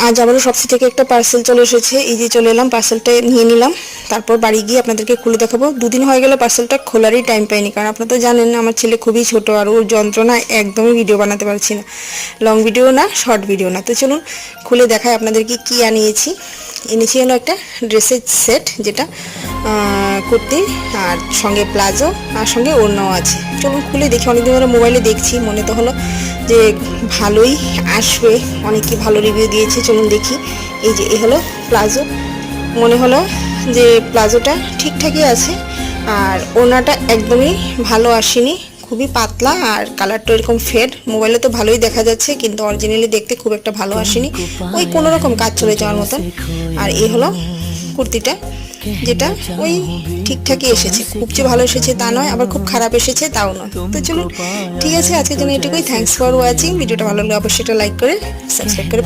আজ আবারও শপসি থেকে একটা পার্সেল চলে এসেছে। এই যে চলে এলাম, পার্সেলটা নিয়ে নিলাম। তারপর বাড়ি গিয়ে আপনাদেরকে খুলে দেখাবো। দুদিন হয়ে গেল পার্সেলটা খোলারই টাইম পাইনি, কারণ আপনারা তো জানেন আমার ছেলে খুবই ছোট, আর ওর যন্ত্রণায় একদমই ভিডিও বানাতে পারছি না, লং ভিডিও না, শর্ট ভিডিও না। তো চলুন খুলে দেখাই আপনাদেরকে কি আনিয়েছি। এনেছি হলো একটা ড্রেসের সেট, যেটা কুর্তি আর সঙ্গে প্লাজো আর সঙ্গে ওড়নাও আছে। চলুন খুলে দেখি। অনেকদিন ধরে মোবাইলে দেখছি, মনে তো হলো যে ভালোই আসবে, অনেকে ভালো রিভিউ দিয়েছে। চলুন দেখি। এই যে এ হলো প্লাজো। মনে হলো যে প্লাজোটা ঠিকঠাকই আছে, আর ওড়নাটা একদমই ভালো আসেনি, খুবই পাতলা, আর কালারটা এরকম ফেড। মোবাইলে তো ভালোই দেখা যাচ্ছে, কিন্তু অরিজিনালি দেখতে খুব একটা ভালো আসেনি, ওই কোনো রকম কাজ চলে যাওয়ার মতন। আর এই হলো কুর্তিটা, যেটা ওই ঠিকঠাকই এসেছে, খুব যে ভালো এসেছে তা নয়, আবার খুব খারাপ এসেছে তাও নয়। তো চলুন ঠিক আছে, আজকের জন্য এটুকুই। Thanks for watching. ভিডিওটা ভালো লাগলে অবশ্যই একটা লাইক করে সাবস্ক্রাইব করে